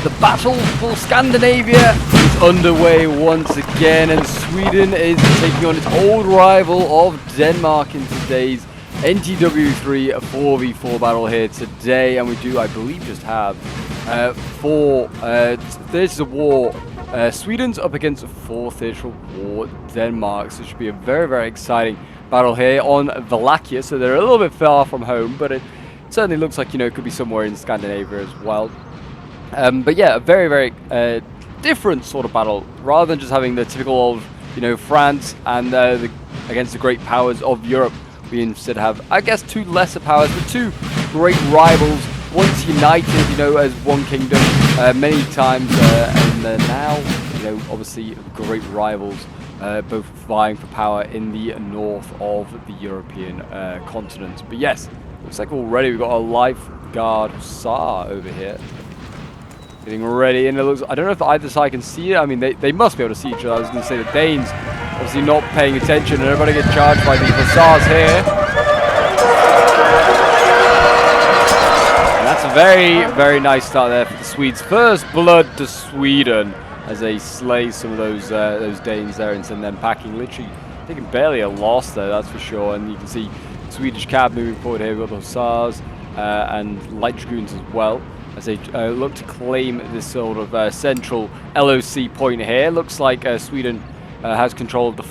The battle for Scandinavia is underway once again, and Sweden is taking on its old rival of Denmark in today's NTW 3 4v4 battle here today. And we do, I believe, just have there's a war. Sweden's up against a 4th theatre war, Denmark, so it should be a very, very exciting battle here on Wallachia. So they're a little bit far from home, but it certainly looks like, you know, it could be somewhere in Scandinavia as well. But yeah, a very, very different sort of battle. Rather than just having the typical of, you know, France and against the great powers of Europe, we instead have, I guess, two lesser powers, but two great rivals, once united, you know, as one kingdom many times, and now, you know, obviously great rivals, both vying for power in the north of the European continent. But yes, looks like already we've got a lifeguard hussar over here. Getting ready, and it looks, I don't know if either side can see it. I mean, they must be able to see each other. I was going to say the Danes obviously not paying attention, and everybody gets charged by the hussars here. And that's a very, very nice start there for the Swedes. First blood to Sweden as they slay some of those Danes there and send them packing. Literally taking barely a loss there, that's for sure. And you can see Swedish cav moving forward here. We've got the hussars and light dragoons as well, as they look to claim this sort of central LOC point here. Looks like Sweden has control of the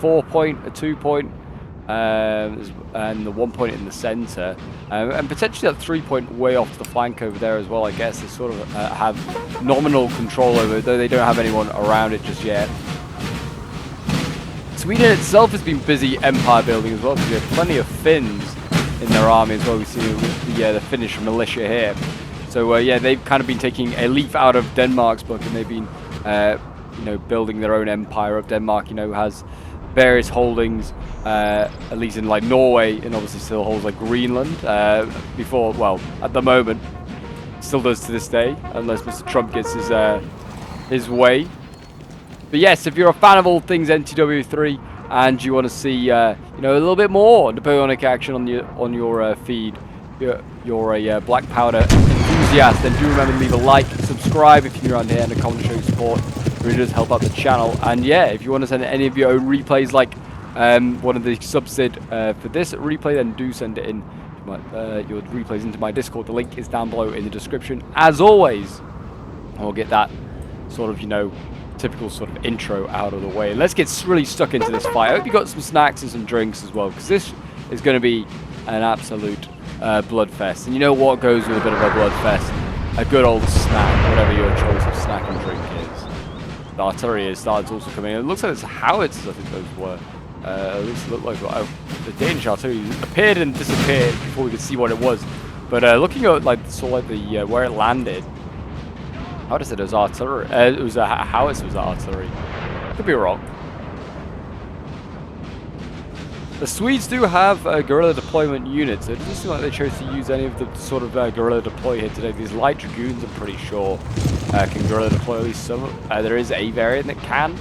4 point, a 2 point, and the 1 point in the centre, and potentially that 3 point way off to the flank over there as well. I guess they sort of have nominal control over it, though they don't have anyone around it just yet. Sweden itself has been busy empire building as well, because we have plenty of Finns in their army as well. We see with the Finnish militia here. So yeah, they've kind of been taking a leaf out of Denmark's book, and they've been, you know, building their own empire of Denmark. You know, has various holdings, at least in like Norway, and obviously still holds like Greenland. Before, well, at the moment, still does to this day, unless Mr. Trump gets his way. But yes, if you're a fan of all things NTW3 and you want to see, you know, a little bit more Napoleonic action on your feed, you're a black powder enthusiast, then do remember to leave a like, subscribe if you're around here, and a comment showing support. It really does help out the channel. And yeah, if you want to send any of your own replays, like one of the subsid for this replay, then do send it in your replays into my Discord. The link is down below in the description, as always. And we'll get that sort of, you know, typical sort of intro out of the way. And let's get really stuck into this fight. I hope you got some snacks and some drinks as well, because this is going to be an absolute bloodfest. And you know what goes with a bit of a bloodfest? A good old snack, whatever your choice of snack and drink is. The artillery starts also coming in. It looks like it's howitzers, I think those were. At least it looked like the Danish artillery appeared and disappeared before we could see what it was. But looking at like the where it landed, how does it? It was artillery. It was a howitzer. Was artillery? Could be wrong. The Swedes do have guerrilla deployment units. It doesn't seem like they chose to use any of the sort of guerrilla deploy here today. These light dragoons, I'm pretty sure, can guerrilla deploy at least some. There is a variant that can.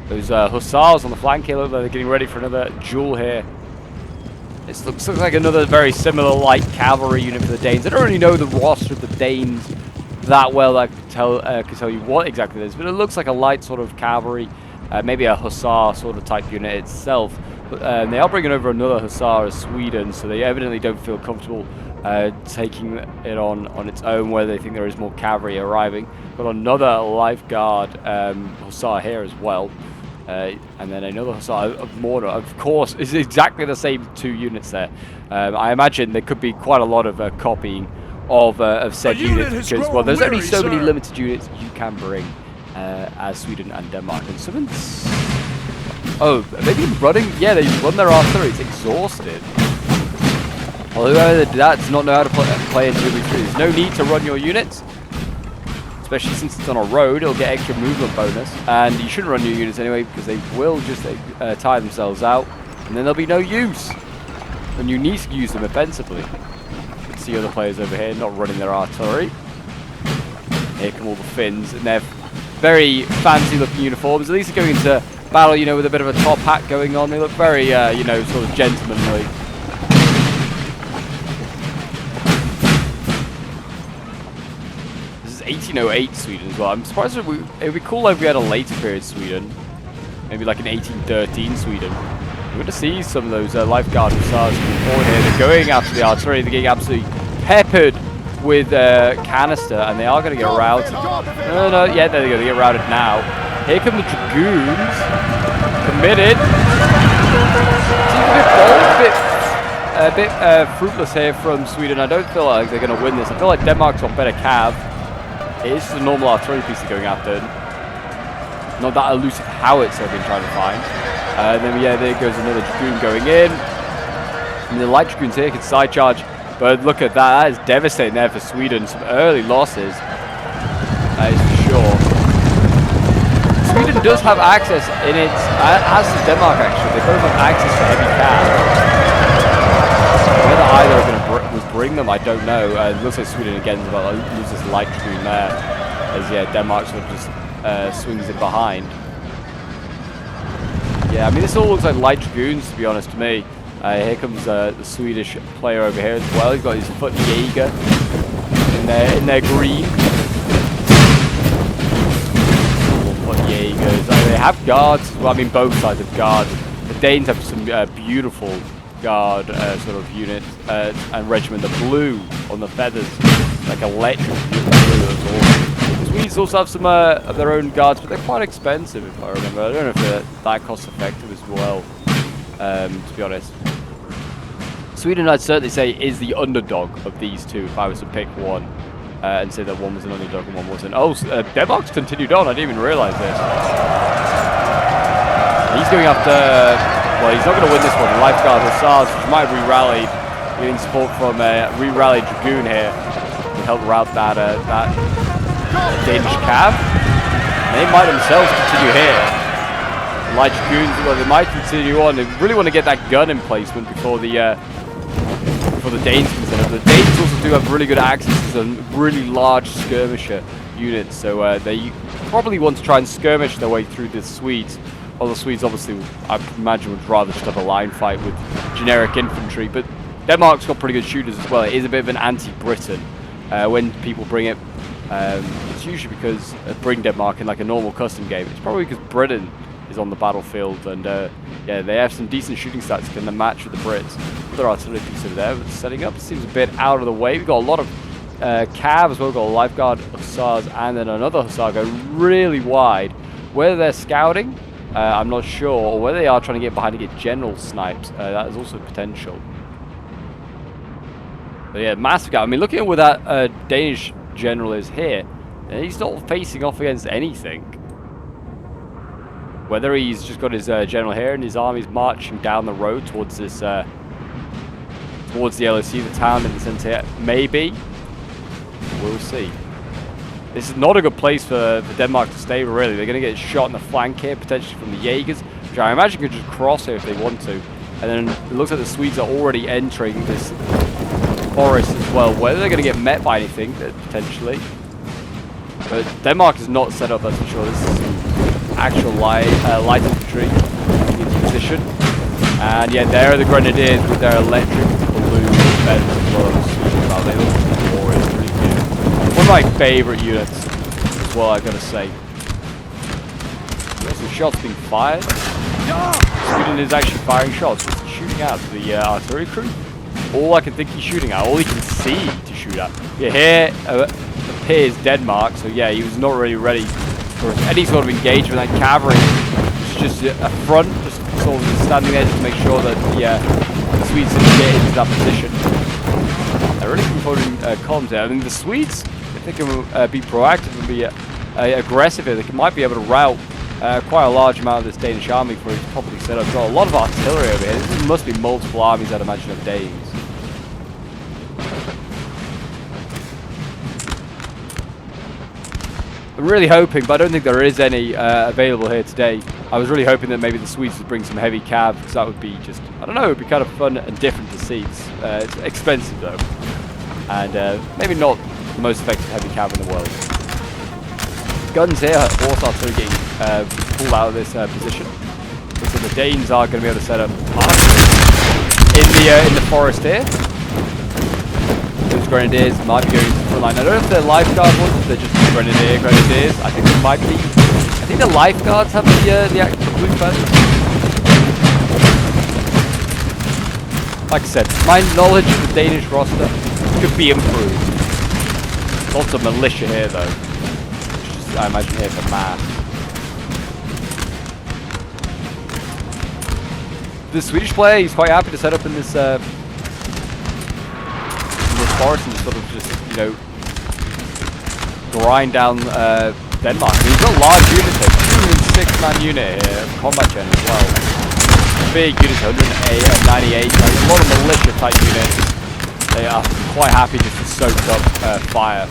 Those hussars on the flank here look like they're getting ready for another duel here. This looks like another very similar light cavalry unit for the Danes. I don't really know the roster of the Danes that well. I can tell you what exactly it is, but it looks like a light sort of cavalry, maybe a hussar sort of type unit itself. But they are bringing over another hussar as Sweden, so they evidently don't feel comfortable taking it on its own, where they think there is more cavalry arriving. Got another lifeguard hussar here as well, and then another hussar of Mortar. Of course, it's exactly the same two units there. I imagine there could be quite a lot of copying of said units, because, well, there's only so many limited units you can bring as Sweden and Denmark. And something's... Oh, they've been running? Yeah, they run their artillery. It's exhausted. Although that does not know how to play NTW3. There's no need to run your units, especially since it's on a road. It'll get extra movement bonus, and you shouldn't run your units anyway, because they will just tire themselves out, and then there'll be no use. And you need to use them offensively. You can see other players over here not running their artillery. Here come all the Finns in their very fancy-looking uniforms. At least they're going into battle, you know, with a bit of a top hat going on. They look very, you know, sort of gentlemanly. This is is 1808 Sweden as well. I'm surprised it would be cool if we had a later period Sweden. Maybe like an 1813 Sweden. We're going to see some of those lifeguard hussars coming forward here. They're going after the artillery. They're getting absolutely peppered with canister, and they are going to get routed. No, yeah, there they go. They get routed now. Here come the dragoons. Committed. Seems a bit bold, a bit fruitless here from Sweden. I don't feel like they're going to win this. I feel like Denmark's got better cav. It is just a normal artillery piece they're going after. Not that elusive howitzer I've been trying to find. And then, yeah, there goes another dragoon going in. And the light dragoons here can side charge. But look at that. That is devastating there for Sweden. Some early losses. That is for sure. Sweden does have access in its, as does Denmark actually. They both have access to heavy cav. Whether either are going to bring them, I don't know. It looks like Sweden again is about to lose this light dragoon there. As, yeah, Denmark sort of just swings it behind. Yeah, I mean, this all looks like light dragoons, to be honest to me. Here comes the Swedish player over here as well. He's got his foot Jaeger in their green. Foot Jaegers. They have guards. Well, I mean, both sides have guards. The Danes have some beautiful guard sort of units and regiment. The blue on the feathers, like electric blue. That's awesome. Swedes also have some of their own guards, but they're quite expensive, if I remember. I don't know if they're that cost-effective as well, to be honest. Sweden, I'd certainly say, is the underdog of these two, if I was to pick one, and say that one was an underdog and one wasn't. Oh, Denmark's continued on. I didn't even realise this. He's going after... well, he's not going to win this one. Lifeguard Hussars, which might have re-rallied, getting support from a re-rallied Dragoon here to help rout that Danish cav. They might themselves continue here. The light Dragoons, well, they might continue on. They really want to get that gun emplacement before the Danes comes in. The Danes also do have really good access to some really large skirmisher units, so they probably want to try and skirmish their way through the Swedes. Well, the Swedes obviously, I imagine, would rather just have a line fight with generic infantry, but Denmark's got pretty good shooters as well. It is a bit of an anti-Britain. When people bring it, it's usually because bring Denmark in like a normal custom game. It's probably because Britain is on the battlefield, and yeah, they have some decent shooting stats in the match with the Brits. Other artillery piece over there, but setting up seems a bit out of the way. We've got a lot of cav as well. We've got a lifeguard hussars and then another hussar go really wide. Whether they're scouting, I'm not sure, or whether they are trying to get behind to get general snipes. That is also potential. But yeah, massive gap. I mean, looking at where that Danish general is here, he's not facing off against anything. Whether he's just got his general here and his army's marching down the road towards this, towards the LOC, the town in the center here, maybe. We'll see. This is not a good place for Denmark to stay, really. They're going to get shot in the flank here, potentially from the Jaegers, which I imagine could just cross here if they want to. And then it looks like the Swedes are already entering this forest as well. Whether they're going to get met by anything, potentially. But Denmark is not set up, that's for sure. This is some actual light infantry into position. And yeah, there are the Grenadiers with their electric blue beds as well. They look glorious, really good. One of my favourite units as well, I've got to say. There's some shots being fired. Sweden is actually firing shots, just shooting out to the artillery crew. All I can think he's shooting at, all he can see to shoot at. Yeah, here appears Denmark, so yeah, he was not really ready for any sort of engagement. That cavalry is just a front, just sort of standing there just to make sure that the Swedes didn't get into that position. They're really composing columns there. I mean, the Swedes, if they can be proactive and be aggressive here, they might be able to rout quite a large amount of this Danish army for it to properly set up. Got a lot of artillery over here. There must be multiple armies, I'd imagine, of Danes. I'm really hoping, but I don't think there is any available here today. I was really hoping that maybe the Swedes would bring some heavy cav, because that would be just, I don't know, it would be kind of fun and different to see. It's expensive though, and maybe not the most effective heavy cav in the world. Guns here, horse artillery getting pulled out of this position. So the Danes are going to be able to set up in the forest here. Those grenadiers might be going to the front line. I don't know if they're lifeguard ones, if they're just grenadiers. I think they might be. I think the lifeguards have the actual blue feathers. Like I said, my knowledge of the Danish roster could be improved. Lots of militia here though. Just, I imagine here for mass. The Swedish player, he's quite happy to set up in this forest and sort of just, you know, grind down Denmark. I mean, he's got large units here, 206-man unit here, combat gen as well. Big units, 198, like a lot of militia type units. They are quite happy just to soak up fire.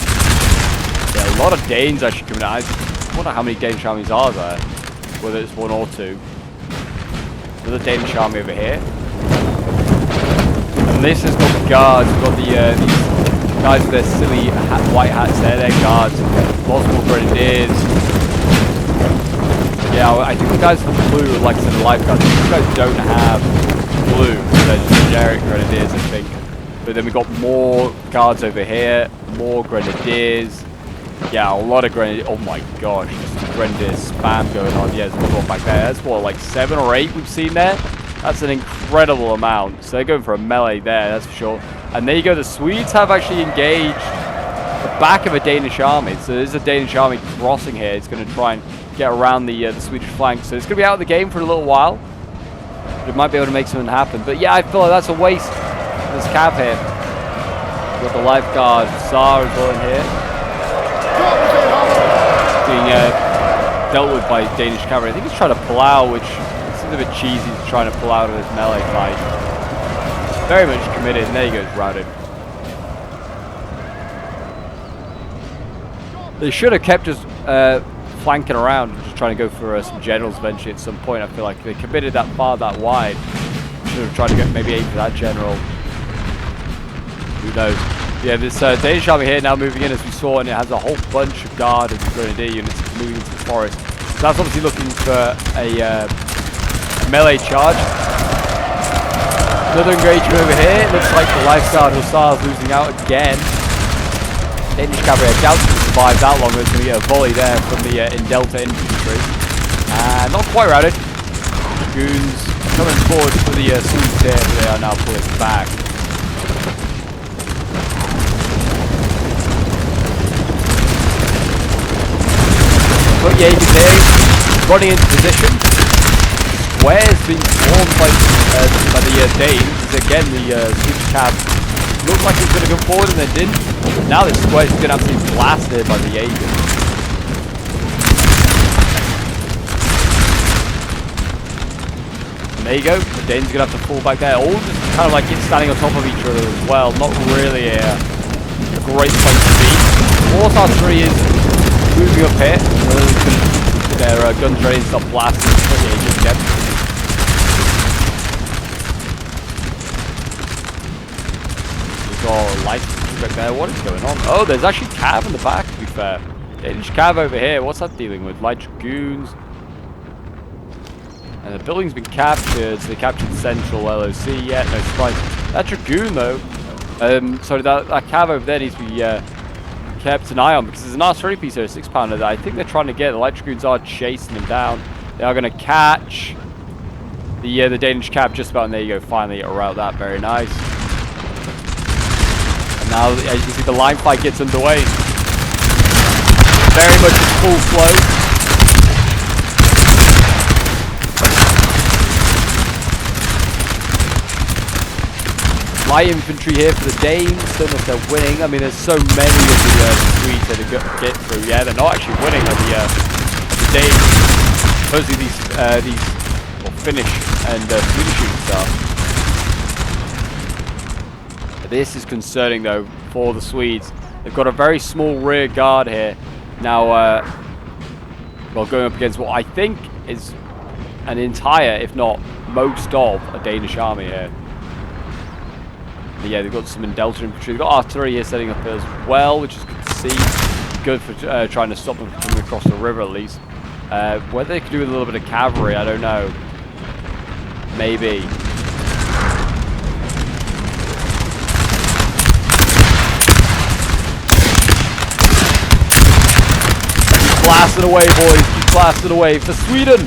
Yeah, a lot of Danes actually coming out. I wonder how many Danish armies are there, whether it's one or two. Another Danish army over here. And this has got the guards. We've got the these guys with their silly white hats there. They're guards. Lots more grenadiers. Yeah, I think the guys with the blue, like I said, the lifeguards. These guys don't have blue. They're just generic grenadiers, I think. But then we've got more guards over here. More grenadiers. Yeah, a lot of grenadiers. Oh my gosh, just grenadier spam going on. Yeah, there's another one back there. That's what, like 7 or 8 we've seen there. That's an incredible amount. So they're going for a melee there, that's for sure. And there you go, the Swedes have actually engaged the back of a Danish army. So there's a Danish army crossing here. It's going to try and get around the Swedish flank. So it's going to be out of the game for a little while. But it might be able to make something happen. But yeah, I feel like that's a waste. This cav here. We've got the lifeguard Tsar as well in here. Being dealt with by Danish cavalry. I think he's trying to pull out, which seems a bit cheesy. He's trying to pull out of this melee fight. Very much committed, and there he goes, routed. They should have kept just flanking around, just trying to go for some generals eventually at some point. I feel like they committed that far, that wide. Should have tried to get maybe aim for that general. Who knows? Yeah, this Danish army here now moving in as we saw, and it has a whole bunch of guard and grenadier units moving into the forest. So that's obviously looking for a melee charge. Another engagement over here. It looks like the lifeguard Hussars losing out again. Danish cavalry, I doubt to survive that long. There's going to get a volley there from the Delta infantry. And not quite routed. Dragoons coming forward for the Swedes here, but they are now pulling back. But yeah, you can see running into position. Square's been swarmed by the Danes. Again, the Swedish cav looked like it was going to go forward and they didn't. Now this square's been absolutely blasted by the Jaeger. And there you go. The Danes are going to have to fall back there. All just kind of like standing on top of each other as well. Not really a great place to be. Force artillery is moving up here. Their guns ready to stop blasting. Again. We've got lights back there. What is going on? Oh, there's actually cav in the back, to be fair. Danish cav over here. What's that dealing with? Light dragoons. And the building's been captured, so they captured central LOC. Yeah, no surprise. That dragoon, though. Sorry, that cav over there needs to be kept an eye on, because there's an artillery piece there, a 6-pounder that I think they're trying to get. The light dragoons are chasing them down. They are going to catch the Danish cav just about, and there you go, finally around that. Very nice. And now, as you can see, the line fight gets underway. Very much full flow. Light infantry here for the Danes. Don't know if they're winning. I mean, there's so many of the Swedes that they get through. Yeah, they're not actually winning of the Danes. Supposedly these well, Finnish and Swedish units are. This is concerning though for the Swedes. They've got a very small rear guard here. Now, well, going up against what I think is an entire, if not most of, a Danish army here. But yeah, they've got some Delta infantry. They've got artillery here setting up as well, which is good to see. Good for trying to stop them from coming across the river at least. Whether they could do with a little bit of cavalry, I don't know. Maybe. blasting away, boys. Keep blasting away for Sweden.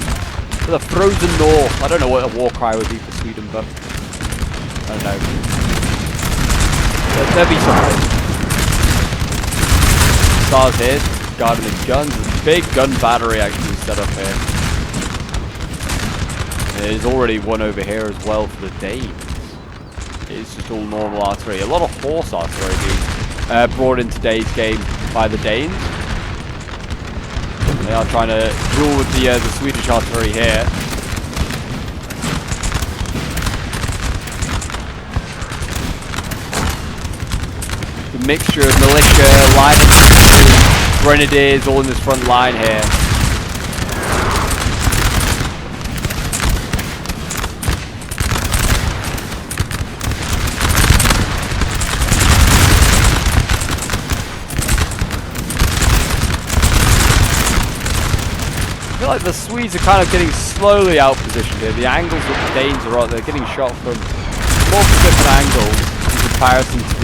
For the frozen north. I don't know what a war cry would be for Sweden, but I don't know. There'll be something. Stars here, guarding his guns. There's a big gun battery actually set up here. There's already one over here as well for the Danes. It's just all normal artillery. A lot of horse artillery being brought in today's game by the Danes. They are trying to duel with the Swedish artillery here. The mixture of militia, line infantry, grenadiers all in this front line here. I feel like the Swedes are kind of getting slowly out positioned here. The angles that the Danes are on, they're getting shot from multiple different angles in comparison to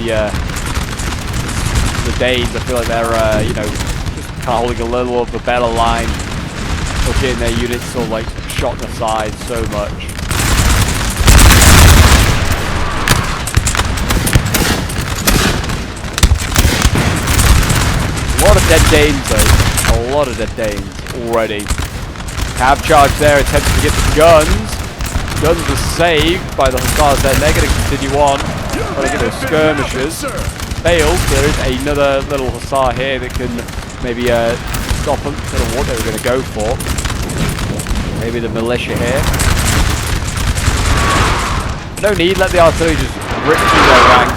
the Danes. I feel like they're, you know, just kind of holding a little of a better line, or getting their units sort of like shot in the side so much. A lot of dead Danes though. A lot of dead Danes already. Cav charge there, attempting to get the guns. Guns were saved by the Hussars there. They're going to continue on. Trying to get those skirmishers. Failed. There is another little Hussar here that can maybe stop them. Sort of what they were going to go for. Maybe the militia here. No need, let the artillery just rip through their ranks.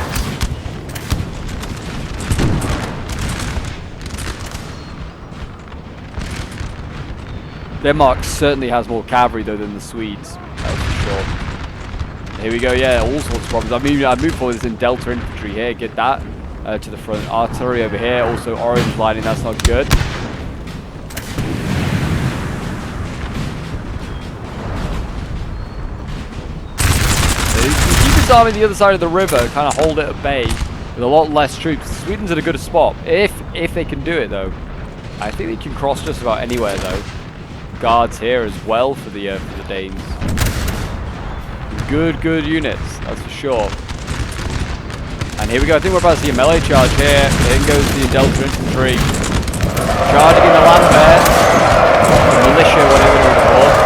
Denmark certainly has more cavalry though than the Swedes, that's for sure. Here we go, yeah, all sorts of problems. I moved forward this in Delta infantry here, get that to the front. Artillery over here, also orange lining, that's not good. So you can keep his army on the other side of the river, kind of hold it at bay with a lot less troops. Sweden's at a good spot, if they can do it though. I think they can cross just about anywhere though. Guards here as well for the Danes. Good units, that's for sure. And here we go. I think we're about to see a melee charge here. In goes the Delta infantry, charging in the land there. The militia, whatever you want to call it.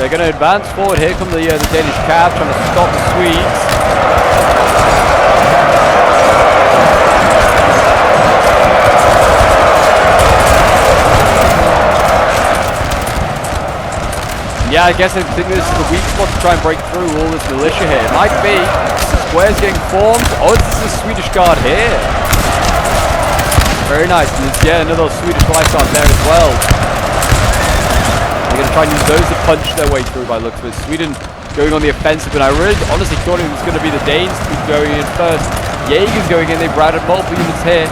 They're going to advance forward. Here come the Danish cav trying to stop the Swedes. Yeah, I guess I think this is the weak spot to try and break through all this militia here. It might be. Squares getting formed. Oh, this is the Swedish guard here. Very nice. And there's, yeah, another Swedish life guard there as well. They're going to try and use those to punch their way through by the looks of it. Sweden going on the offensive, and I really honestly thought it was going to be the Danes going in first. Jaeger's going in, they've routed multiple units here,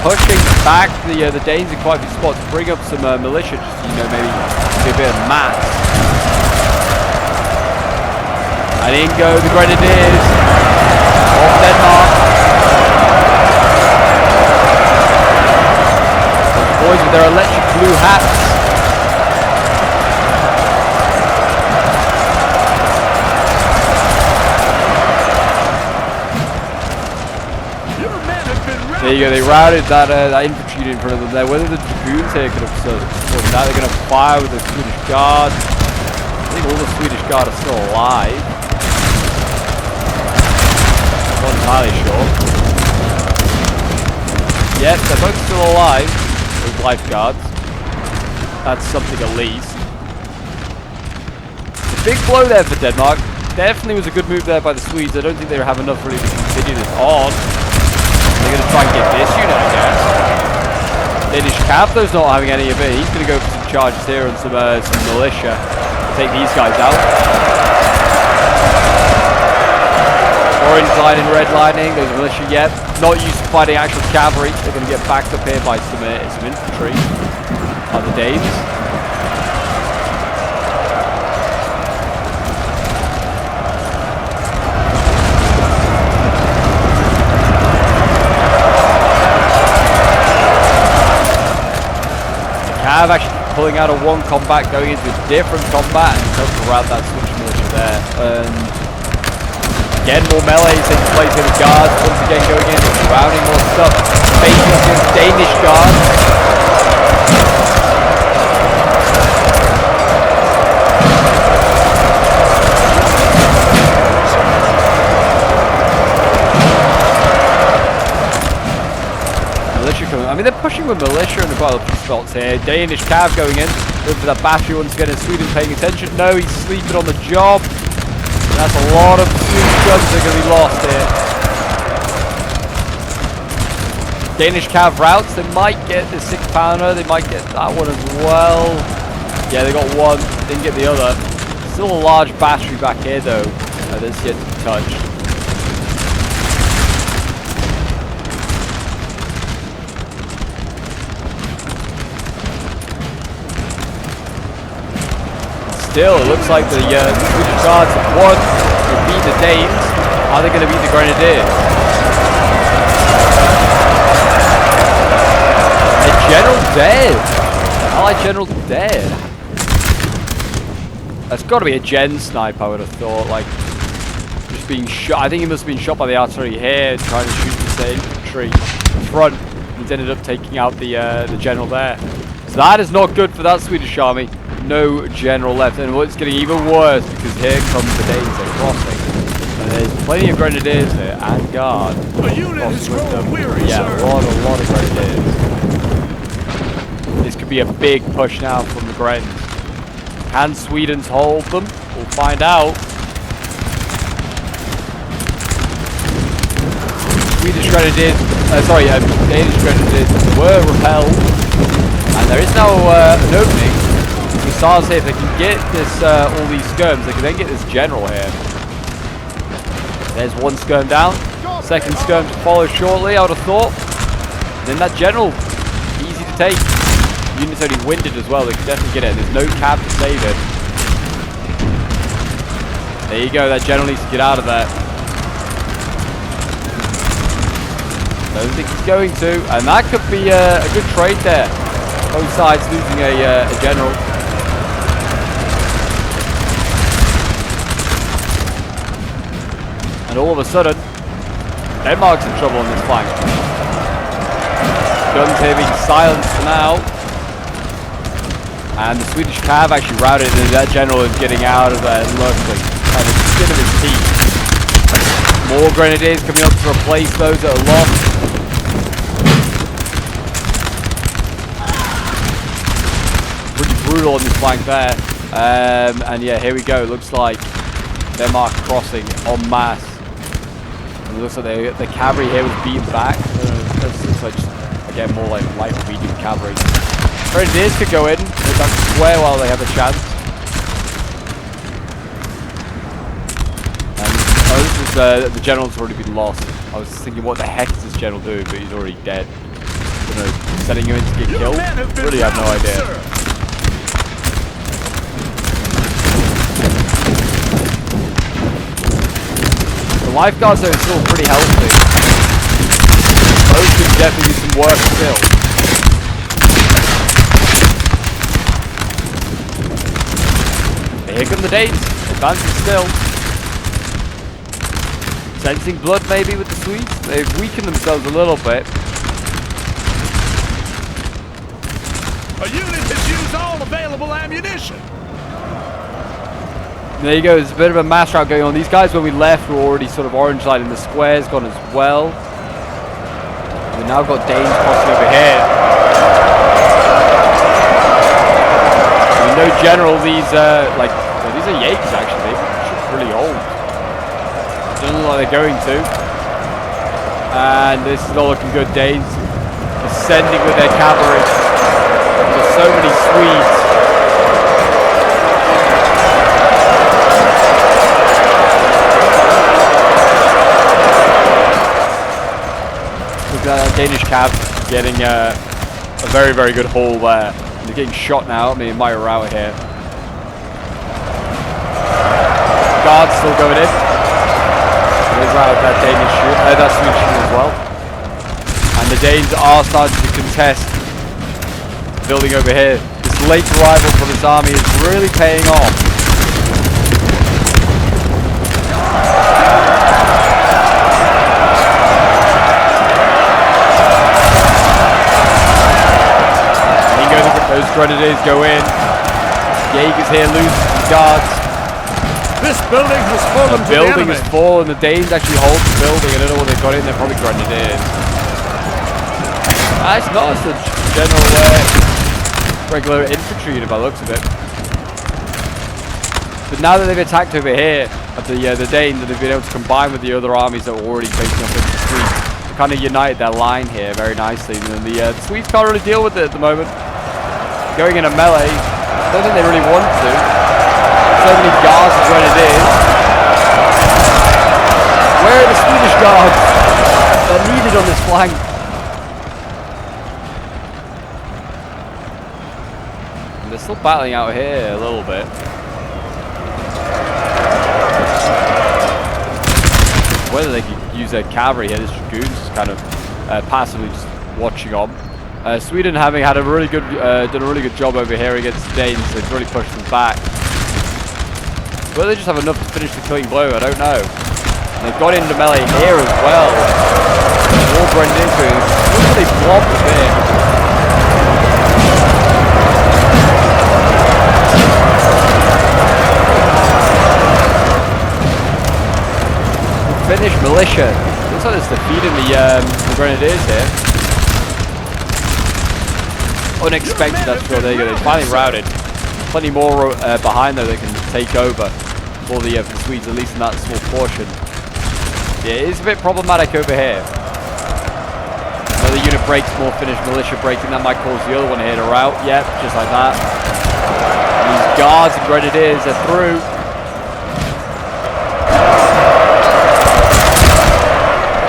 pushing back the Danes in quite a few spots, bring up some militia, just, you know, maybe a bit of mass. And in go the Grenadiers of Denmark. Those boys with their electric blue hats. There you go, they routed that infantry unit in front of them there. Whether the dragoons here could have supported that, they're going to fire with the Swedish Guard. I think all the Swedish Guard are still alive. Not entirely sure. Yep, they're both still alive, those lifeguards. That's something at least. A big blow there for Denmark. Definitely was a good move there by the Swedes. I don't think they have enough really to continue this on. They're going to try and get this unit, I guess. Danish cav, though, is not having any of it. He's going to go for some charges here and some militia to take these guys out. Orange lining, red lining. There's militia yet. Not used to fighting actual cavalry. They're going to get backed up here by some infantry on the Danes. Cav actually pulling out of one combat, going into a different combat, and comes around that Swedish militia there. And again, more melee taking place here. The guards once again going in, surrounding more stuff, facing against Danish guards. I mean, they're pushing with militia and quite a few spots here. Danish Cav going in. Looking for that battery once again. Is Sweden paying attention? No, he's sleeping on the job. That's a lot of Swedish guns that are going to be lost here. Danish Cav routes. They might get the 6-pounder. They might get that one as well. Yeah, they got one. Didn't get the other. Still a large battery back here, though. That's yet to be touched. Still, it looks like the Swedish guards have won. They beat the Danes. Are they going to beat the Grenadiers? A general dead. An allied general dead. That's got to be a gen snipe, I would have thought. Like, just being shot. I think he must have been shot by the artillery here, trying to shoot the infantry front. He's ended up taking out the general there. So that is not good for that Swedish army. No general left, and what's getting even worse because here comes the Danes are crossing, and there's plenty of grenadiers there and guard. A unit is growing weary, yeah, sir. a lot of grenadiers. This could be a big push now from the Grens. Can Sweden's hold them? We'll find out. Swedish grenadiers, Danish grenadiers were repelled, and there is now an opening. The stars here, if they can get this, all these skirms, they can then get this general here. There's one skirm down, second skirm to follow shortly, I would have thought. And then that general, easy to take. Unit's only winded as well, they can definitely get it. There's no cab to save it. There you go, that general needs to get out of there. Don't think he's going to, and that could be a good trade there. Both sides losing a general. And all of a sudden, Denmark's in trouble on this flank. Guns here being silenced for now. And the Swedish Cav actually routed, and that general is getting out of there luckily by the skin of his teeth. More grenadiers coming up to replace those that are lost. Pretty brutal on this flank there. And yeah, here we go. Looks like Denmark crossing en masse. And it looks like the cavalry here was beaten back. This looks like just, again, more like light medium cavalry. Grenadiers could go in. They don't square while they have a chance. And this is the general's already been lost. I was thinking, what the heck is this general doing? But he's already dead. I don't know, setting him in to get killed? Really have no idea. The lifeguards are still pretty healthy. Those can definitely do some work still. Here come the Danes, advancing still. Sensing blood maybe with the Swedes. They've weakened themselves a little bit. A unit has used all available ammunition. There you go, there's a bit of a mass rout going on. These guys when we left were already sort of orange light in the squares, gone as well. We've now got Danes crossing over here. No general, these these are Yankees actually. They're really old. Doesn't look like they're going to. And this is all looking good. Danes ascending with their cavalry. There's so many Swedes. Look at that Danish cav getting a very, very good haul there. They're getting shot now. I mean, my route here. Guards still going in. There's that Danish shoot, that Swedish shoot as well. And the Danes are starting to contest. Building over here. late arrival for this army is really paying off. Those grenadiers go in. Jaegers here lose guards. This building has fallen The to the building enemy. has fallen. The Danes actually hold the building. I don't know what they've got in there. Probably grenadiers. It's not a general regular infantry unit by the looks of it. But now that they've attacked over here at the Danes, and they've been able to combine with the other armies that were already facing up in the street, they kind of united their line here very nicely. And the Swedes can't really deal with it at the moment. Going in a melee, I don't think they really want to. So many guards as well as it is. Where are the Swedish guards? They're needed on this flank. And they're still battling out here a little bit. Whether they could use their cavalry here, this dragoons is kind of passively just watching on. Sweden having had a really good, done a really good job over here against the Danes. They've really pushed them back. Whether they just have enough to finish the killing blow, I don't know. And they've got into melee here as well. More grenadiers. Look at they blobbed a bit. Finnish militia. Looks like it's defeating the grenadiers here. Unexpected, that's sure. There you go. They finally routed. Plenty more behind though they can take over for the Swedes, at least in that small portion. Yeah, it is a bit problematic over here. Another unit breaks, more Finnish militia breaking. That might cause the other one here to rout. Yep, just like that. And these guards and grenadiers are through.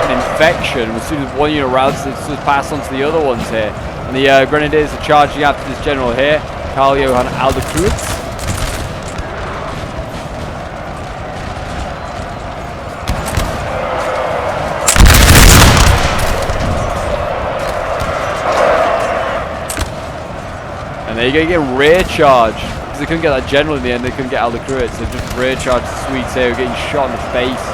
An infection. As soon as one unit routs, it's just passed on to the other ones here. And the grenadiers are charging after this general here, Karl Johan Aldecreutz. And there you go, you get rear charge. Because they couldn't get that general in the end, they couldn't get Aldecreutz. They just rear charged the Swedes here, getting shot in the face.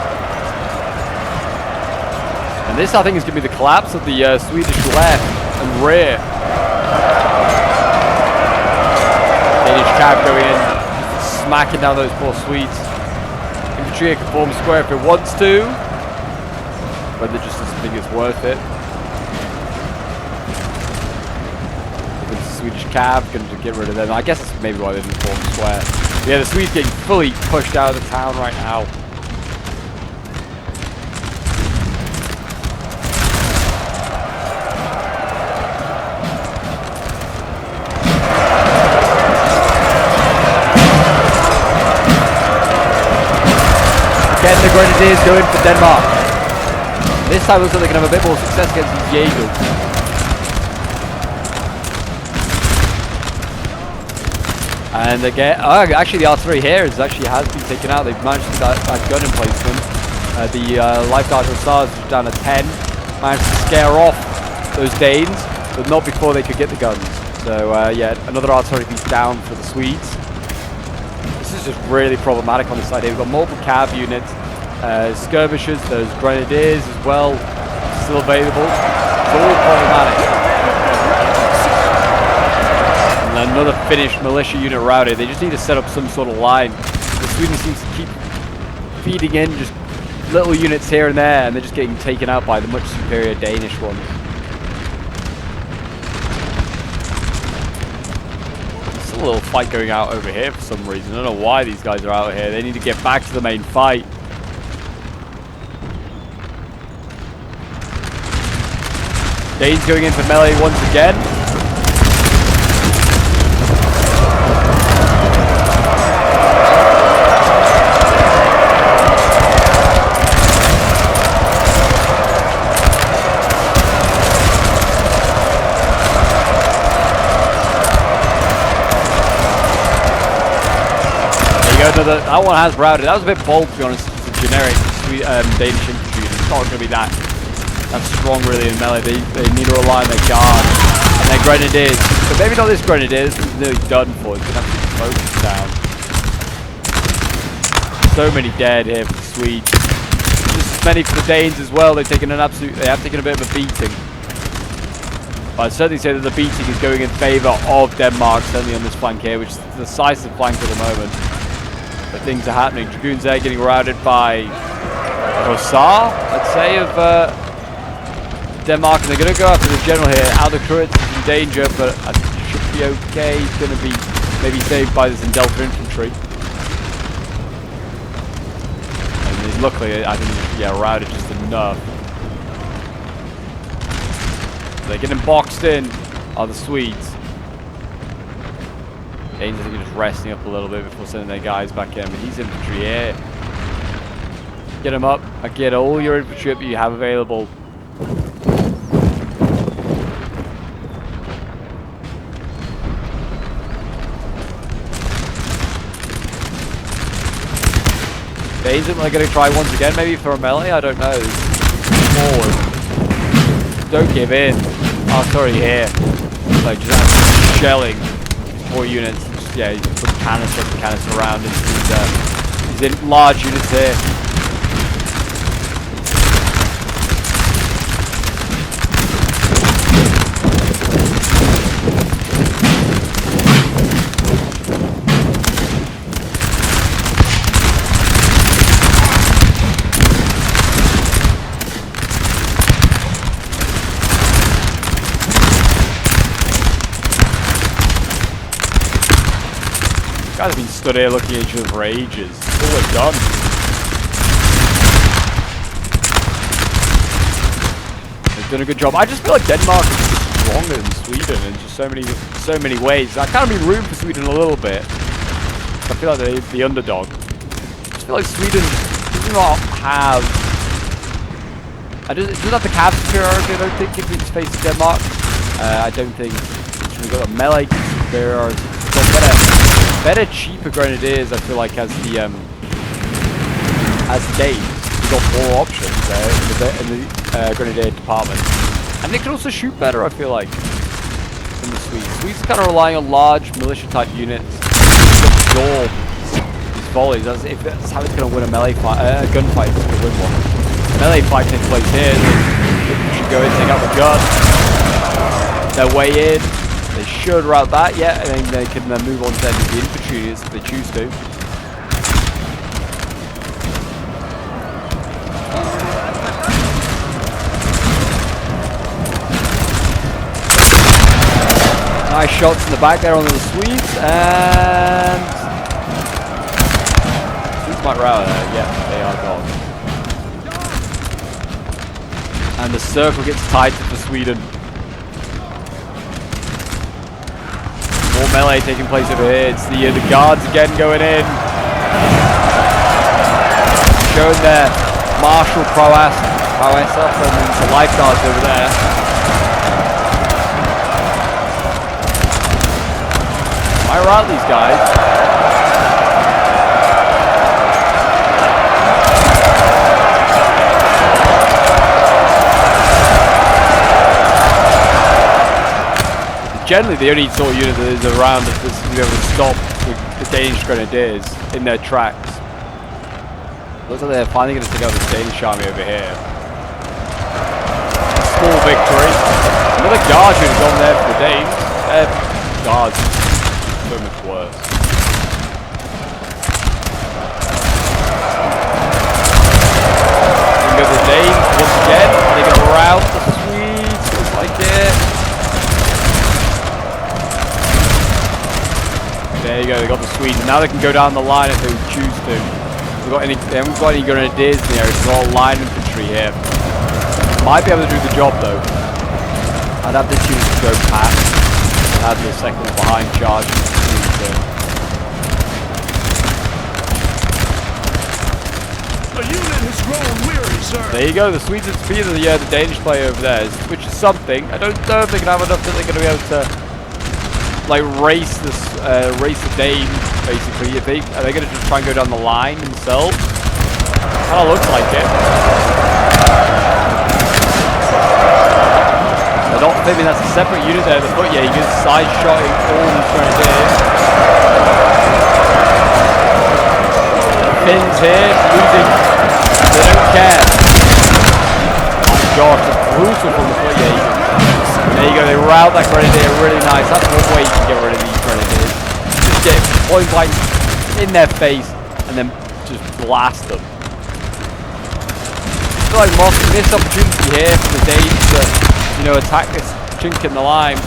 And this, I think, is going to be the collapse of the Swedish left and rear. Danish cab going in, smacking down those poor Swedes. Infantry can form square if it wants to, but they just doesn't think it's worth it. The Swedish cab going to get rid of them. I guess that's maybe why they didn't form square. But yeah, the Swedes getting fully pushed out of the town right now. Again, the grenadiers go in for Denmark. This time looks like they can have a bit more success against these Jaegers. And again, actually the artillery here has been taken out. They've managed to get that gun emplacement. The Life Guard Hussars are down to 10. Managed to scare off those Danes, but not before they could get the guns. So yeah, another artillery piece down for the Swedes. This is just really problematic on the side here. We've got multiple cav units, skirmishers, there's grenadiers as well, still available. It's all problematic. And another Finnish militia unit routed. They just need to set up some sort of line. The Sweden seems to keep feeding in just little units here and there, and they're just getting taken out by the much superior Danish ones. A little fight going out over here for some reason. I don't know why these guys are out here. They need to get back to the main fight. Danes going in for melee once again. That one has routed. That was a bit bold, to be honest. It's a generic Danish infantry. It's not going to be that strong, really, in melee. They need to rely on their guard and their grenadiers. But maybe not this Grenadiers. This is nearly done for. It's going to have to focus down. So many dead here for the Swedes. Just as many for the Danes as well. They have taken a bit of a beating. But I'd certainly say that the beating is going in favour of Denmark, certainly on this flank here, which is the decisive flank at the moment. But things are happening. Dragoons there getting routed by Hussar, I'd say, of Denmark. And they're going to go after the general here. Aldecruit is in danger, but I think he should be okay. He's going to be maybe saved by this Delta infantry. And luckily, I think, yeah, routed just enough. They're getting boxed in, are the Swedes. Danes, I think, are just resting up a little bit before sending their guys back in. But these infantry here. Get them up. I get all your infantry up that you have available. Danes, are going to try once again, maybe for a melee? I don't know. Forward. Don't give in. Oh, sorry, here. Like, just shelling 4 units. Just, yeah, he's put canister around. He's in large units here. Guys have been stood here looking at each other for ages. It's all they've done. They've done a good job. I just feel like Denmark is just stronger than Sweden in just so many ways. I kind of made room for Sweden a little bit. I feel like they're the underdog. I just feel like Sweden does not have... It doesn't have the cav superiority, I don't think, if it's facing Denmark. I don't think it's really got a melee superiority. It's got better, cheaper Grenadiers, I feel like, as the Danes. We've got more options there in the Grenadier department. And they can also shoot better, I feel like, than the Swedes. The Swedes are kind of relying on large militia-type units to absorb these volleys. That's how it's going to win a melee fight, gunfight. It's going to win one. Melee fight takes place here. They should go in, take out the gun. Their way in. They should route that, yeah, and then they can move on to the infantry units if they choose to. Nice shots in the back there on the Swedes, and Swedes might rout there. Yeah, they are gone. And the circle gets tighter for Sweden. More melee taking place over here. It's the guards again going in. Showing their martial prowess off, and the lifeguards over there. I rout these guys. Generally, the only sort of unit that is around that's going to be able to stop the Danish Grenadiers in their tracks. Looks like they're finally going to take out this Danish army over here. A small victory. Another guard unit on there for the Danes. Their guards so much worse. Here go the Danes once again. They can rout the Swedes. Looks like it. There you go, they got the Swedes. Now they can go down the line if they choose to. They haven't got any Grenadiers in the area, so all line infantry here. Might be able to do the job though. I'd have this unit to go past. Add the second behind charge. A unit has grown weary, sir. There you go, the Swedes have defeated the Danish player over there, which is something. I don't know if they can have enough that they're going to be able to like race the Danes, basically. Are they going to just try and go down the line themselves? Kind of looks like it. Not maybe that's a separate unit there, but yeah, you get side shotting all these grenadiers. Finns here, losing. They don't care. Oh my gosh, it's brutal from the foot. Yeah, there you go. They route that grenadier really nice. That's one way you can get rid of these grenadiers. Just get point blank in their face and then just blast them. I feel like missed opportunity here for the Danes to, you know, attack this chink in the line.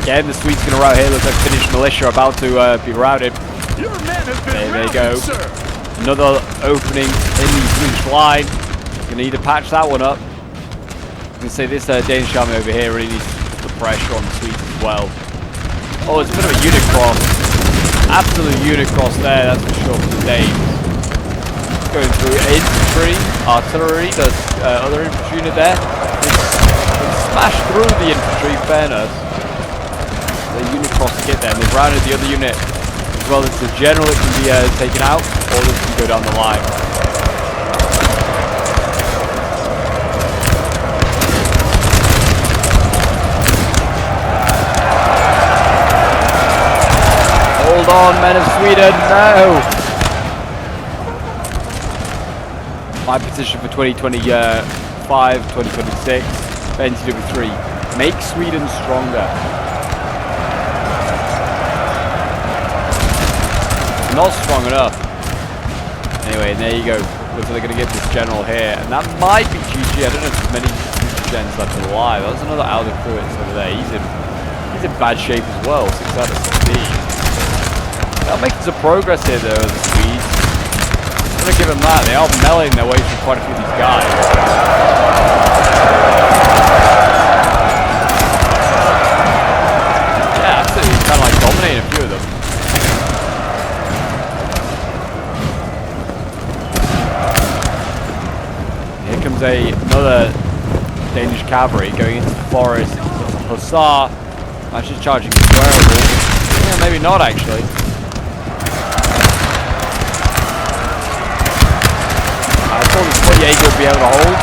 Again, the Swedes going to rout here. Looks like Finnish militia about to be routed. Your men have been There they go. sir. Another opening in the Swedish line. Going to need to patch that one up. You can say this Danish army over here really needs to put the pressure on the Swedes as well. Oh, it's a bit of a unit cross. Absolute unit cross there, that's for sure for the Danes. Going through infantry, artillery, there's other infantry unit there. It's smashed through the infantry, fairness. The unit cross to get there, and they've rounded the other unit as well as the general that can be taken out, or this can go down the line. Hold on, men of Sweden, no! My position for 2025, 2026, NTW3, make Sweden stronger. Not strong enough. Anyway, and there you go. Looks like they're going to get this general here. And that might be GG. I don't know if there's many gens left alive. There's another Alder Fluids over there. He's in bad shape as well. 6 out of 16. They're making some progress here, though, the Swedes. I'm going to give them that. They are meleeing their way through quite a few of these guys. Yeah, absolutely. Kind of like dominating a few of them. Comes another Danish cavalry going into the forest. It's a hussar. Actually charging the wearable. Yeah, maybe not actually. I thought this foot Jaeger would be able to hold.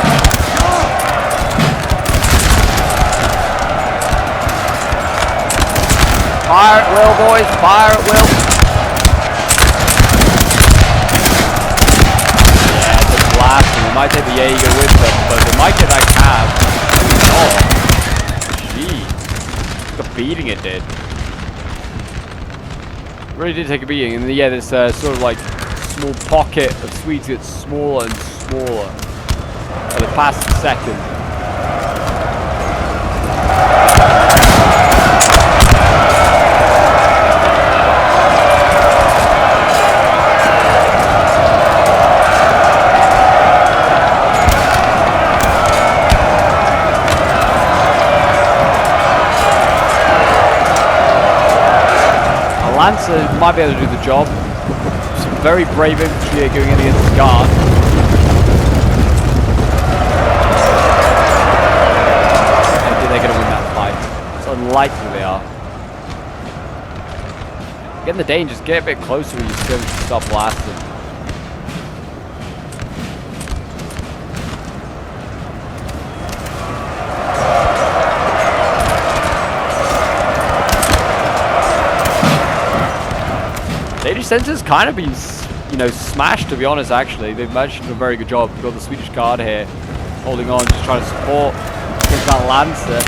Fire at will, boys. Fire at will. They might take the Jaeger with them, but they might get that cab. Oh, gee, the beating it did. Really did take a beating, and yeah, this sort of like small pocket of Swedes gets smaller and smaller as they pass the second. Lancer might be able to do the job. Some very brave infantry here going in against the guard. Maybe they're going to win that fight. It's unlikely they are. Again, the Danes just get a bit closer when you still stop blasting. Danish centre's kind of been, you know, smashed, to be honest, actually. They've managed to do a very good job. We've got the Swedish guard here, holding on, just trying to support against that Lancer.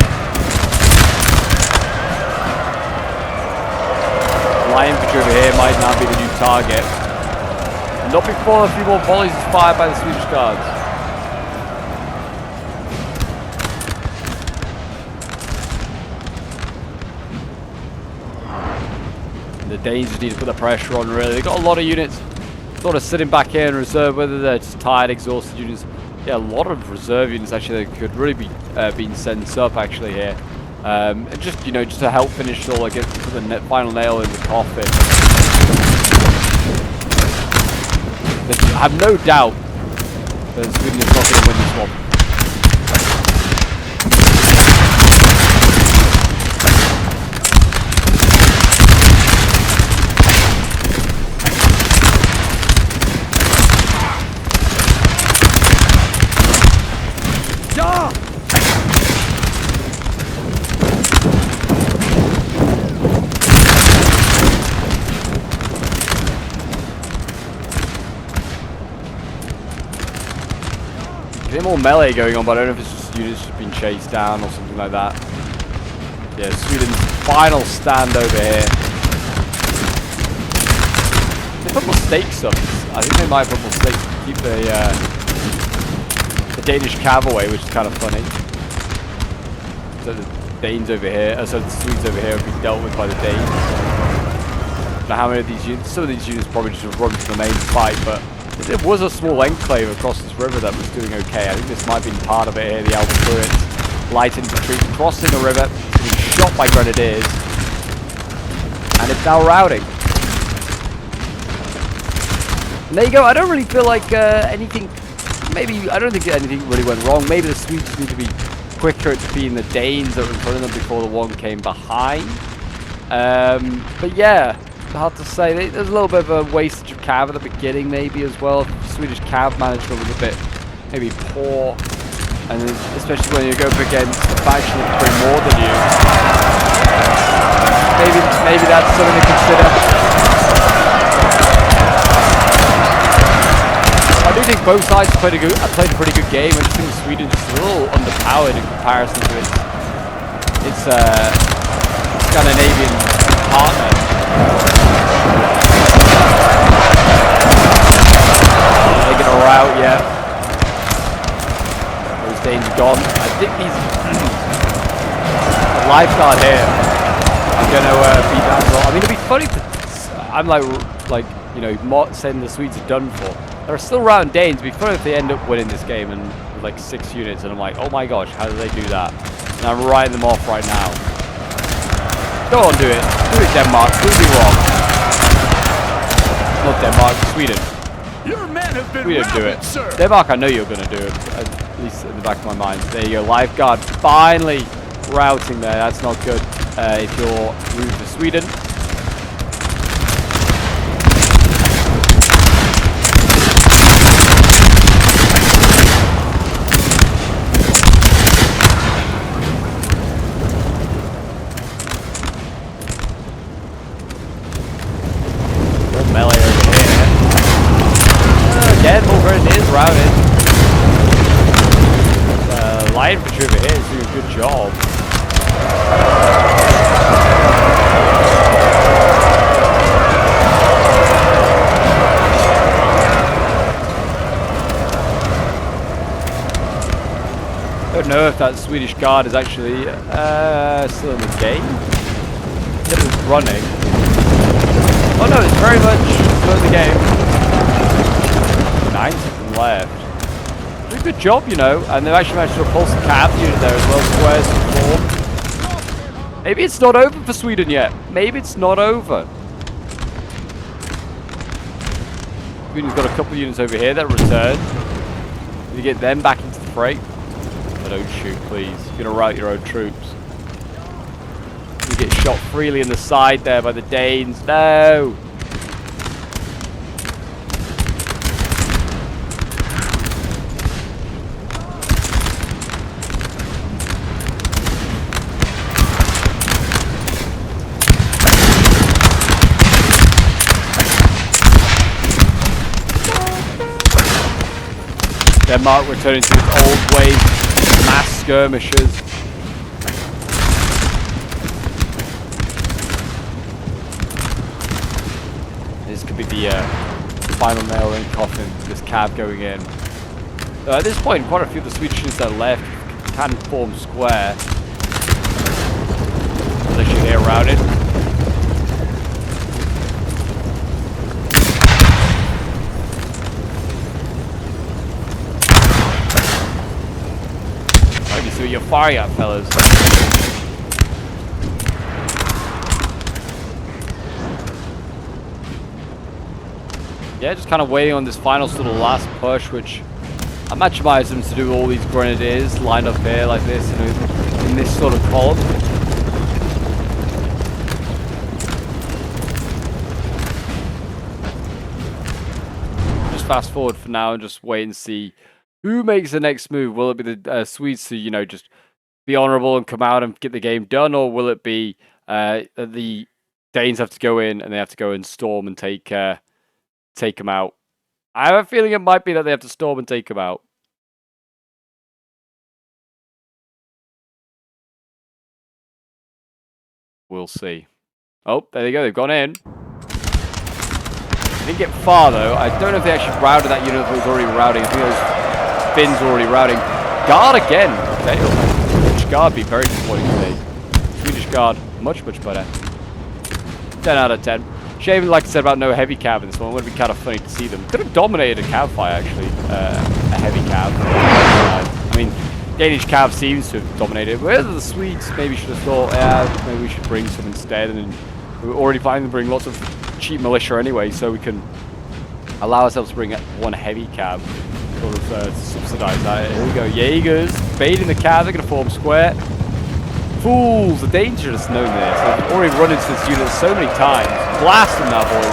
Light infantry over here might now be the new target. Not before a few more volleys is fired by the Swedish guards. The Danes just need to put the pressure on, really. They've got a lot of units sort of sitting back here in reserve, whether they're just tired, exhausted units. Yeah, a lot of reserve units actually that could really be being sent up actually here. And just, you know, just to help finish all, like, get the final nail in the coffin. I have no doubt that Sweden is not going to win this one. bit more melee going on, but I don't know if it's just units just being chased down or something like that. Yeah, Sweden's final stand over here. They put more stakes up. I think they might put more stakes to keep the Danish cavalry, which is kind of funny. So the Danes over here, so the Swedes over here will be dealt with by the Danes. Now how many of these units, some of these units probably just run to the main fight, but there was a small enclave across this river that was doing okay. I think this might be part of it here, the Alpha light infantry crossing the river, getting shot by grenadiers, and it's now routing. And there you go. I don't really feel like anything, maybe, I don't think anything really went wrong. Maybe the Swedes need to be quicker at being the Danes that were in front of them before the one came behind. But yeah, hard to say. There's a little bit of a wastage of cav at the beginning maybe as well. Swedish cav management was a bit maybe poor. And especially when you go up against a faction that bring more than you. Maybe that's something to consider. I do think both sides played a pretty good game. I just think Sweden's just a little underpowered in comparison to its Scandinavian partner. They're gonna rout, yeah. Those Danes are gone. I think these the lifeguard here are gonna be down. I mean, it'd be funny to. I'm like you know, saying the Swedes are done for. They're still routing Danes. It'd be funny if they end up winning this game and with like 6 units, and I'm like, oh my gosh, how did they do that? And I'm writing them off right now. Go on, do it. Do it, Denmark. Do me wrong. Not Denmark, Sweden. Your men have been Sweden do it. Sir. Denmark, I know you're going to do it. At least in the back of my mind. There you go. Lifeguard finally routing there. That's not good if you're rude to Sweden. Routed. Light infantry over here is doing a good job. I don't know if that Swedish guard is actually still in the game. It was running. Oh no, it's very much still in the game. 9 seconds left. Pretty good job, you know, and they've actually managed to repulse the cav unit there as well. Squares and 4. Maybe it's not over for Sweden yet. Maybe it's not over. Sweden's got a couple of units over here that return. You get them back into the fray. But don't shoot, please. You're gonna rout your own troops. You get shot freely in the side there by the Danes. No! Denmark returning to its old ways, mass skirmishes. This could be the final nail in the coffin, this cav going in. At this point, quite a few of the Swedish units that are left can form square. Unless you hear routed. See what you're firing at, fellas. Yeah, just kind of waiting on this final sort of last push, which I maximize them to do all these grenadiers lined up here like this, in this sort of column. Just fast forward for now and just wait and see who makes the next move. Will it be the Swedes to, you know, just be honourable and come out and get the game done, or will it be the Danes have to go in and they have to go and storm and take them out? I have a feeling it might be that they have to storm and take them out. We'll see. Oh, there they go. They've gone in. Didn't get far, though. I don't know if they actually routed that unit that was already routing. I think those Finns were already routing. Guard again. Swedish Guard be very disappointing today. Swedish Guard, much, much better. 10 out of 10. Shame, like I said, about no heavy cav in this one. It would have been kind of funny to see them. Could have dominated a cav fight, actually. A heavy cav. I mean, Danish cav seems to have dominated. Whether the Swedes maybe should have thought, yeah, maybe we should bring some instead. And we were already planning to bring lots of cheap militia anyway, so we can allow ourselves to bring one heavy cav. Sort of to subsidize that. Here we go. Jaegers baiting the cav. They're going to form square. Fools! The Danes should have known this. They've already run into this unit so many times. Blast them now, boys.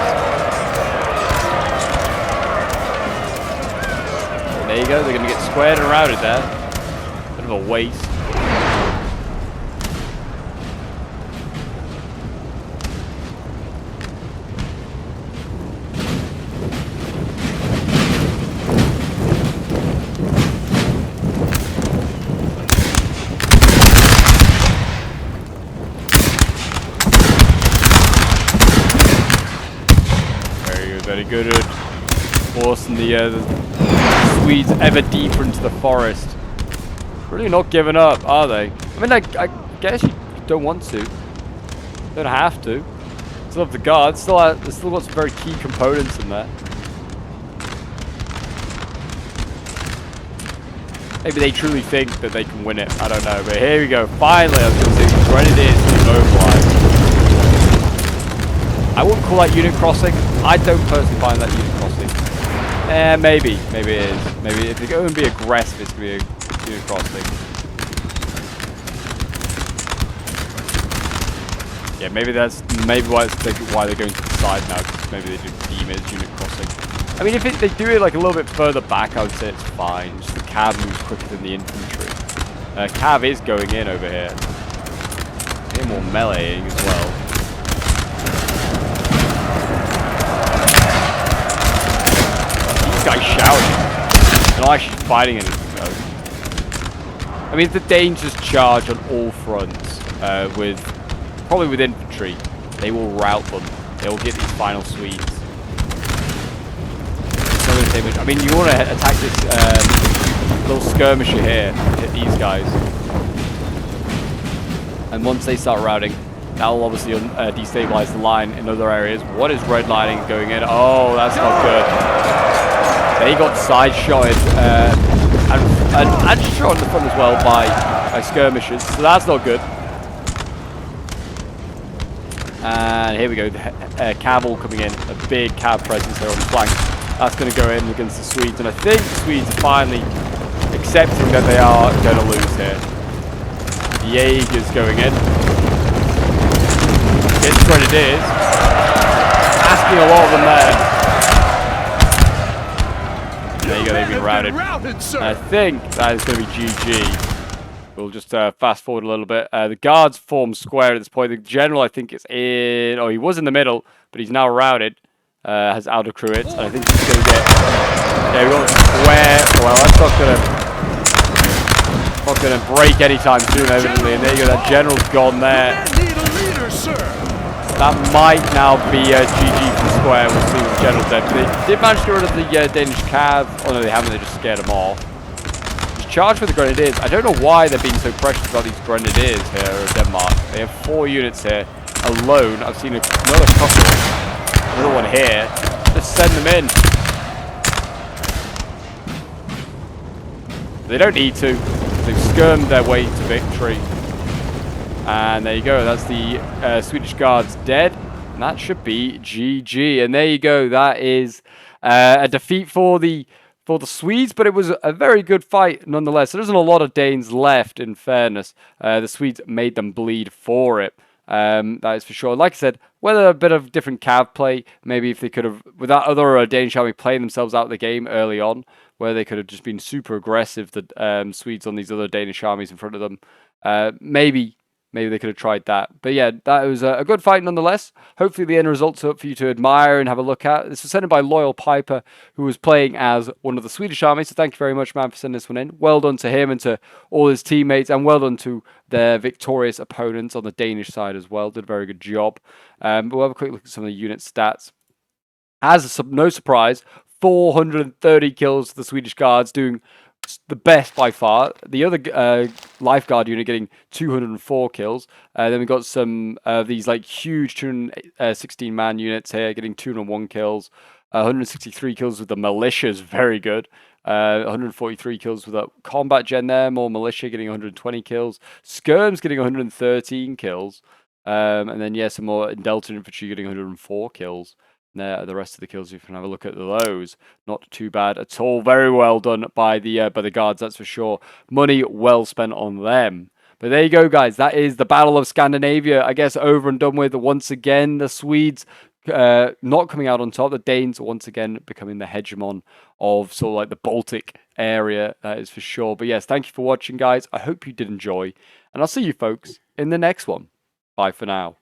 And there you go. They're going to get squared and routed there. Bit of a waste. Very good at forcing the Swedes ever deeper into the forest. Really not giving up, are they? I mean, I guess you don't want to. You don't have to. Still have the guards. Still got some very key components in there. Maybe they truly think that they can win it. I don't know. But here we go. Finally, I was going to say, the Grenadiers is mobilized. I wouldn't call that unit crossing. I don't personally find that unit crossing. Maybe. Maybe it is. Maybe if they're going to be aggressive, it's going to be a unit crossing. Yeah, maybe that's why they're going to the side now, because maybe they do deem it as unit crossing. I mean, if they do it like a little bit further back, I would say it's fine. Just the cav moves quicker than the infantry. Cav is going in over here. They're more meleeing as well. Guy shouting. They're not actually fighting anything though. I mean, if the Danes just charge on all fronts, probably with infantry, they will rout them. They will get these final Swedes. I mean, you want to attack this little skirmisher here, hit these guys. And once they start routing, that will obviously destabilize the line in other areas. What is redlining going in? Oh, that's not good. They got side-shotted and shot in the front as well by skirmishers, so that's not good. And here we go, Cavalry coming in, a big cav presence there on the flank. That's going to go in against the Swedes, and I think the Swedes are finally accepting that they are going to lose here. Jaegers going in. It's Grenadiers. Asking a lot of them there. There you go, they've been routed. I think that is going to be GG. We'll just fast forward a little bit. The guards form square at this point. The general, I think, is in... Oh, he was in the middle, but he's now routed. Has outer crew it, and I think he's going to get... Yeah, we've got square. Well, that's not going to break anytime soon, evidently. And there you go, that general's gone there. That might now be GG from square. We'll see what the general's dead. They did manage to get rid of the Danish cav. Oh no, they haven't. They just scared them off. Just charge for the Grenadiers. I don't know why they're being so precious about these Grenadiers here in Denmark. They have 4 units here alone. I've seen another couple. Another one here. Just send them in. They don't need to. They've skirmed their way to victory. And there you go, that's the Swedish Guards dead. And that should be GG. And there you go, that is a defeat for the Swedes, but it was a very good fight nonetheless. There isn't a lot of Danes left, in fairness. The Swedes made them bleed for it. That is for sure. Like I said, whether a bit of different cav play, maybe if they could have, with that other Danish army playing themselves out of the game early on, where they could have just been super aggressive, the Swedes on these other Danish armies in front of them. Maybe maybe they could have tried that. But yeah, that was a good fight nonetheless. Hopefully the end results are up for you to admire and have a look at. This was sent in by Loyal Piper, who was playing as one of the Swedish army. So thank you very much, man, for sending this one in. Well done to him and to all his teammates, and well done to their victorious opponents on the Danish side as well. Did a very good job. But we'll have a quick look at some of the unit stats. As no surprise, 430 kills to the Swedish Guards, doing the best by far. The other lifeguard unit getting 204 kills. Then we got some of these like huge 216-man units here getting 201 kills. 163 kills with the militias, very good. 143 kills with that combat gen there, more militia getting 120 kills. Skirms getting 113 kills. And then, yeah, some more Delta infantry getting 104 kills. The rest of the kills, if you can have a look at those, not too bad at all. Very well done by the guards, that's for sure. Money well spent on them. But there you go, guys. That is the Battle of Scandinavia, I guess, over and done with. Once again, the Swedes not coming out on top. The Danes once again becoming the hegemon of sort of like the Baltic area, that is for sure. But yes, thank you for watching, guys. I hope you did enjoy, and I'll see you folks in the next one. Bye for now.